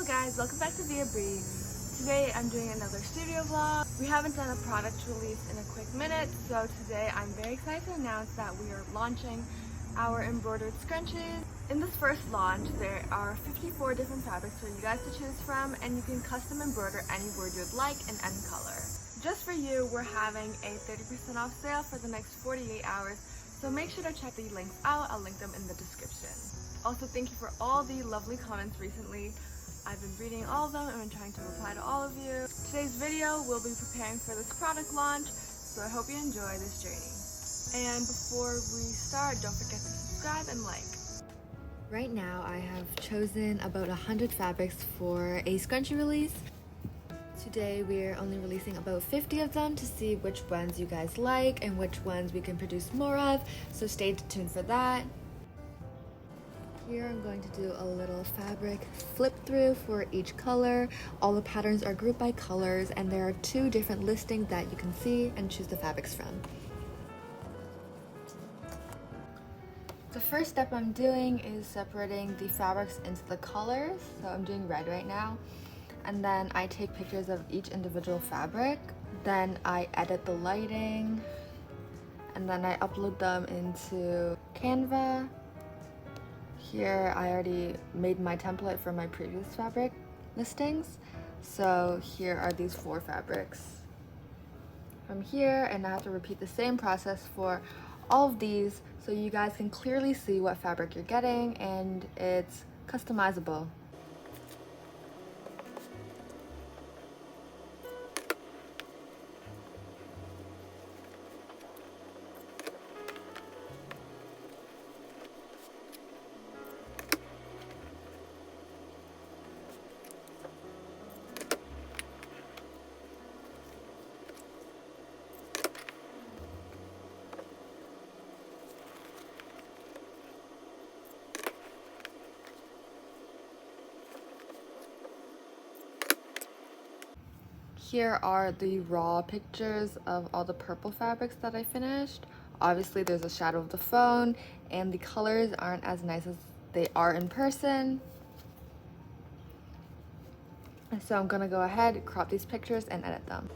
Hello guys, welcome back to Via Bree. Today I'm doing another studio vlog. We haven't done a product release in a quick minute, so today I'm very excited to announce that we are launching our embroidered scrunchies. In this first launch, there are 54 different fabrics for you guys to choose from, and you can custom embroider any word you'd like in any color. Just for you, we're having a 30% off sale for the next 48 hours, so make sure to check the links out. I'll link them in the description. Also, thank you for all the lovely comments recently. I've been reading all of them and been trying to reply to all of you. Today's video will be preparing for this product launch, so I hope you enjoy this journey. And before we start, don't forget to subscribe and like. Right now, I have chosen about 100 fabrics for a scrunchie release. Today, we're only releasing about 50 of them to see which ones you guys like and which ones we can produce more of, so stay tuned for that. Here I'm going to do a little fabric flip through for each color. All the patterns are grouped by colors, and there are 2 different listings that you can see and choose the fabrics from. The first step I'm doing is separating the fabrics into the colors. So I'm doing red right now. And then I take pictures of each individual fabric. Then I edit the lighting. And then I upload them into Canva. Here I already made my template for my previous fabric listings. So here are these 4 fabrics from here, and I have to repeat the same process for all of these so you guys can clearly see what fabric you're getting and it's customizable. Here are the raw pictures of all the purple fabrics that I finished. Obviously there's a shadow of the phone and the colors aren't as nice as they are in person. And so I'm gonna go ahead, crop these pictures and edit them.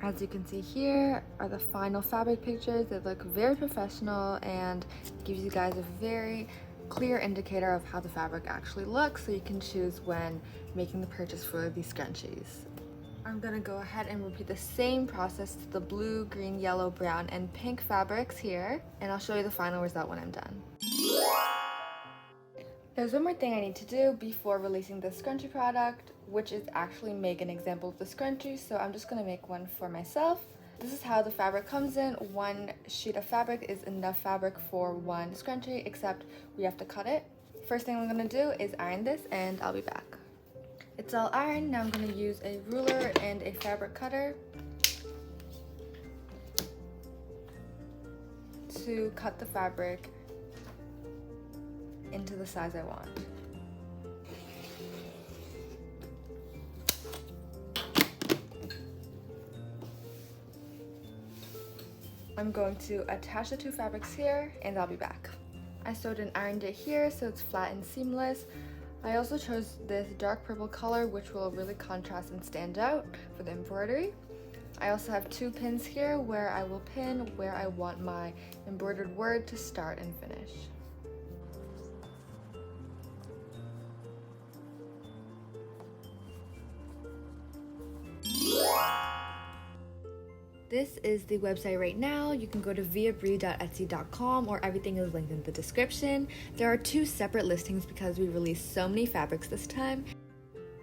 As you can see, here are the final fabric pictures. They look very professional and gives you guys a very clear indicator of how the fabric actually looks, so you can choose when making the purchase for these scrunchies. I'm gonna go ahead and repeat the same process to the blue, green, yellow, brown, and pink fabrics here, and I'll show you the final result when I'm done. There's one more thing I need to do before releasing the scrunchie product, which is actually make an example of the scrunchie, so I'm just gonna make one for myself. This is how the fabric comes in. 1 sheet of fabric is enough fabric for 1 scrunchie, except we have to cut it. First thing I'm gonna do is iron this, and I'll be back. It's all ironed. Now I'm gonna use a ruler and a fabric cutter to cut the fabric into the size I want. I'm going to attach the 2 fabrics here, and I'll be back. I sewed and ironed it here so it's flat and seamless. I also chose this dark purple color, which will really contrast and stand out for the embroidery. I also have 2 pins here where I will pin where I want my embroidered word to start and finish. This is the website right now. You can go to viabree.etsy.com, or everything is linked in the description. There are 2 separate listings because we released so many fabrics this time.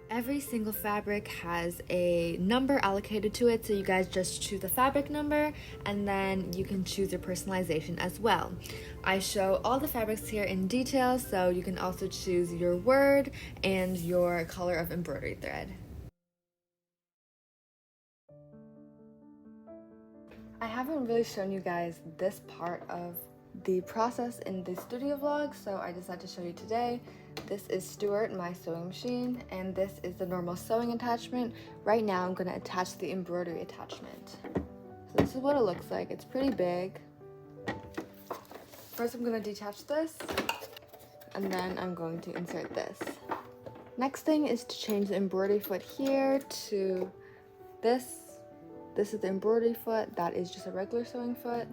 Every single fabric has a number allocated to it, so you guys just choose the fabric number and then you can choose your personalization as well. I show all the fabrics here in detail, so you can also choose your word and your color of embroidery thread. I haven't really shown you guys this part of the process in the studio vlog, so I decided to show you today. This is Stuart, my sewing machine, and this is the normal sewing attachment. Right now I'm going to attach the embroidery attachment. So this is what it looks like. It's pretty big. First I'm going to detach this, and then I'm going to insert this. Next thing is to change the embroidery foot here to this. This is the embroidery foot. That is just a regular sewing foot.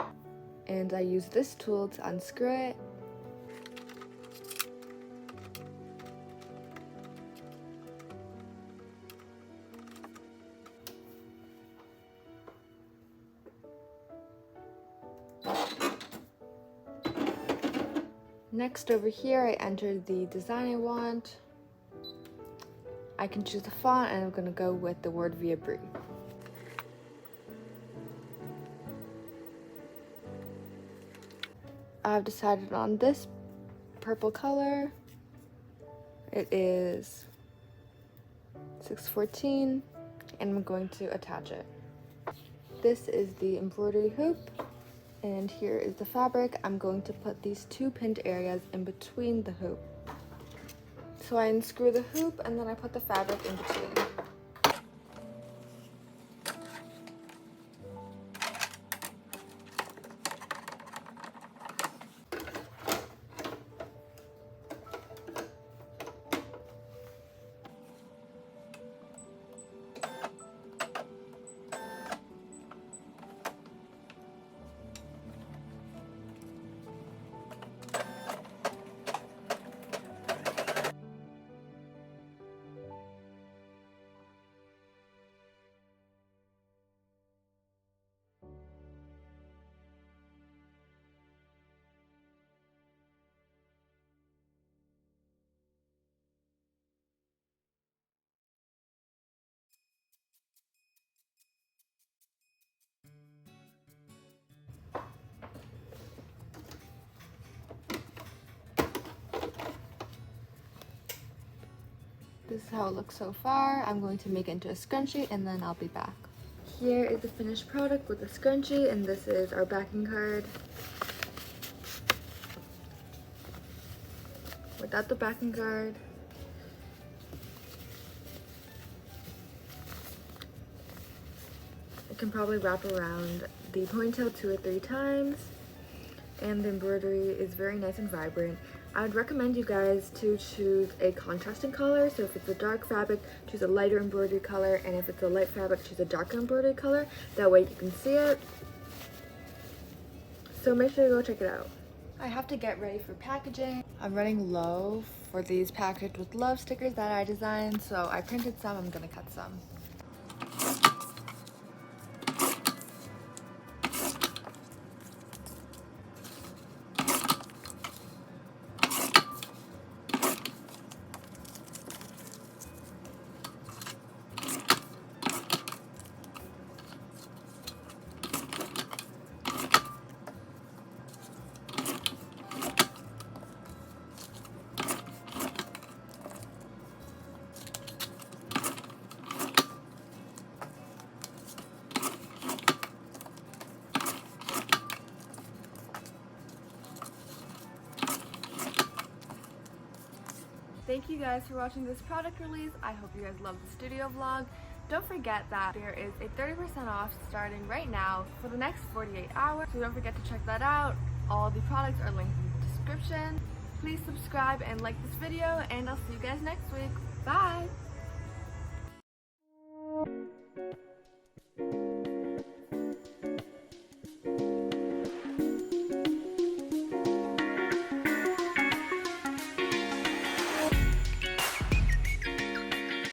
And I use this tool to unscrew it. Next, over here, I entered the design I want. I can choose the font, and I'm going to go with the word embroidery. I've decided on this purple color. It is 614, and I'm going to attach it. This is the embroidery hoop. And here is the fabric. I'm going to put these two pinned areas in between the hoop. So I unscrew the hoop and then I put the fabric in between. This is how it looks so far. I'm going to make it into a scrunchie and then I'll be back. Here is the finished product with the scrunchie, and this is our backing card. Without the backing card, it can probably wrap around the ponytail 2 or 3 times, and the embroidery is very nice and vibrant. I would recommend you guys to choose a contrasting color. So if it's a dark fabric, choose a lighter embroidery color, and if it's a light fabric, choose a darker embroidery color. That way you can see it. So make sure you go check it out. I have to get ready for packaging. I'm running low for these packaged with love stickers that I designed, so I printed some. I'm gonna cut some. Thank you guys for watching this product release. I hope you guys love the studio vlog. Don't forget that there is a 30% off starting right now for the next 48 hours. So don't forget to check that out. All the products are linked in the description. Please subscribe and like this video, and I'll see you guys next week. Bye!